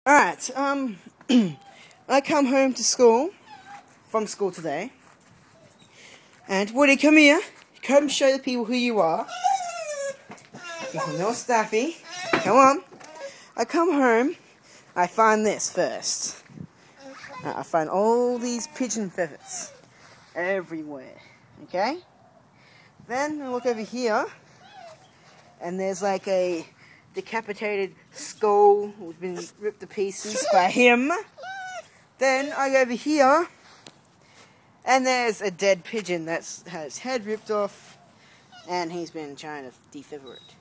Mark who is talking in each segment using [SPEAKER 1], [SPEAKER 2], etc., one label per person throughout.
[SPEAKER 1] Alright, I come home from school today, and Woody, come here. Come show the people who you are. No Staffy. Come on. I come home, I find this first. I find all these pigeon feathers everywhere, okay? Then I look over here, and there's like a decapitated skull who's been ripped to pieces by him. Then I go over here, and there's a dead pigeon that's had its head ripped off, and he's been trying to defeather it.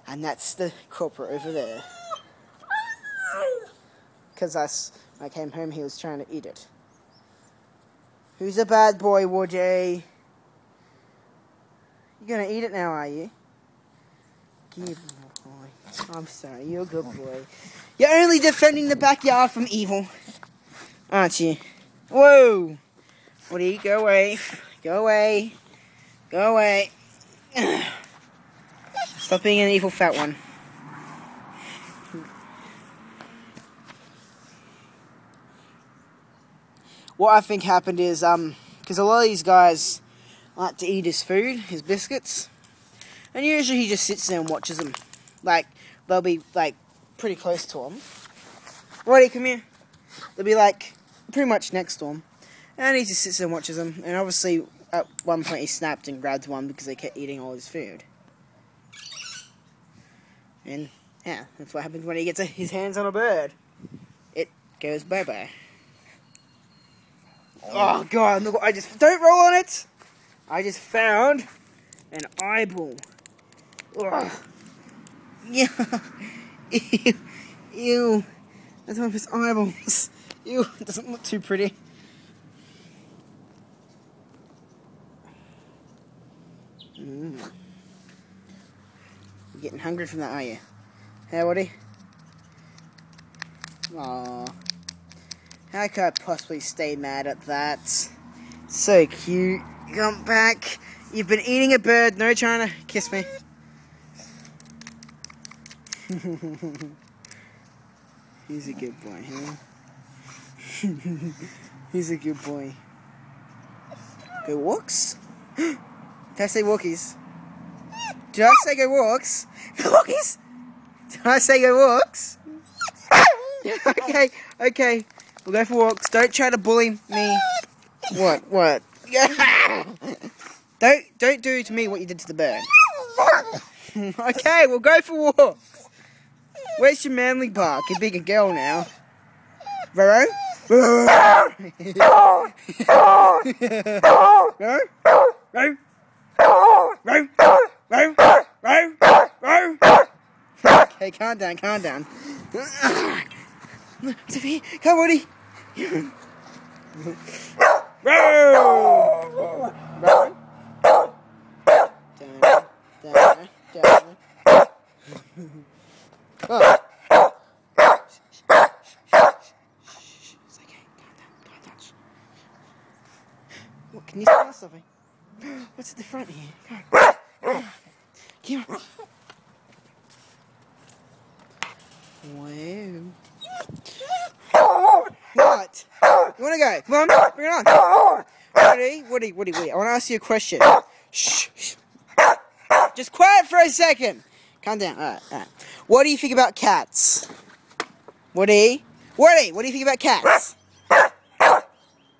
[SPEAKER 1] And that's the culprit over there. Because when I came home, he was trying to eat it. Who's a bad boy, Woody? You're gonna eat it now, are you? Good boy. I'm sorry, you're a good boy. You're only defending the backyard from evil, aren't you? Whoa! Woody, go away. Go away. Go away. Stop being an evil fat one. What I think happened is, because a lot of these guys like to eat his food, his biscuits, and usually he just sits there and watches them. Like, they'll be, like, pretty close to him. Woody, come here. They'll be, like, pretty much next to him. And he just sits there and watches them. And obviously, at one point he snapped and grabbed one because they kept eating all his food. And, yeah, that's what happens when he gets his hands on a bird. It goes bye-bye. Oh, God, look, don't roll on it! I just found an eyeball. Ugh. Yeah. Ew. Ew. That's one of his eyeballs. Ew. It doesn't look too pretty. You're getting hungry from that, are you? Hey, Woody? Aww. How could I possibly stay mad at that? So cute. Come back. You've been eating a bird. No trying to kiss me. He's a good boy, huh? He's a good boy. Go walks? Did I say walkies? Did I say go walks? Walkies? Did I say go walks? Okay, okay. We'll go for walks. Don't try to bully me. What? Don't do to me what you did to the bird. Okay, we'll go for walks. Where's your manly bark? You're being a girl now. Roro? Okay, calm down, calm down. Sophie, come, Woody. Oh. It's okay. Calm down. What, can you smell something? What's at the front here? Come on. Come on. Wow. What? You wanna go? Come on, bring it on. Woody. I wanna ask you a question. Shh. Just quiet for a second. Calm down. Alright. What do you think about cats? Woody, what do you think about cats?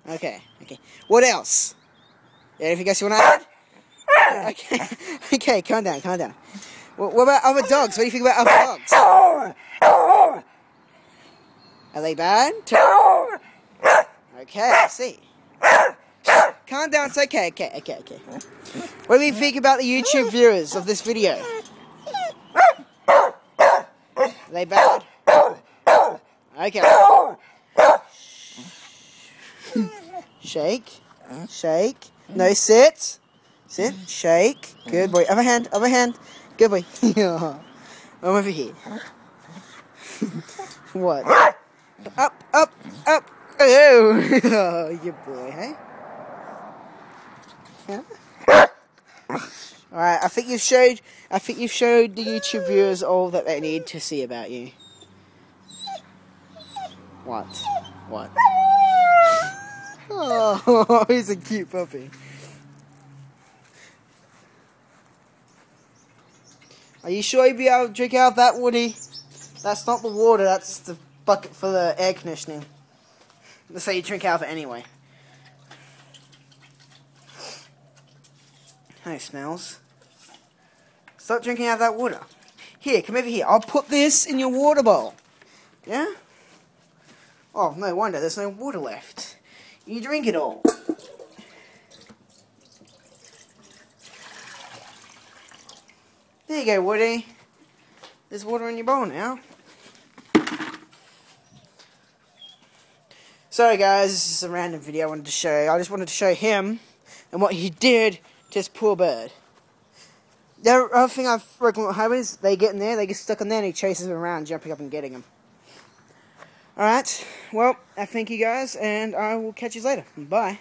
[SPEAKER 1] Okay. What else? Anything else you want to add? Okay, calm down. What about other dogs? What do you think about other dogs? Are they bad? Okay, I see. Calm down, it's okay. What do you think about the YouTube viewers of this video? Are they bad? Okay. Shake. No, sit. Shake. Good boy. Other hand. Good boy. I'm over here. What? Up. Oh, good boy, hey? Yeah? Alright, I think you've showed the YouTube viewers all that they need to see about you. What? What? Oh, he's a cute puppy. Are you sure you'll be able to drink out of that, Woody? That's not the water, that's the bucket for the air conditioning. Let's say you drink out of it anyway. Hey, Smells. Stop drinking out of that water. Here, come over here. I'll put this in your water bowl. Yeah? Oh, no wonder. There's no water left. You drink it all. There you go, Woody. There's water in your bowl now. Sorry, guys. This is a random video I wanted to show you. I just wanted to show him and what he did to this poor bird. The other thing I've recommended what happens is they get in there, they get stuck in there, and he chases them around, jumping up and getting them. Alright, well, I thank you guys, and I will catch you later. Bye.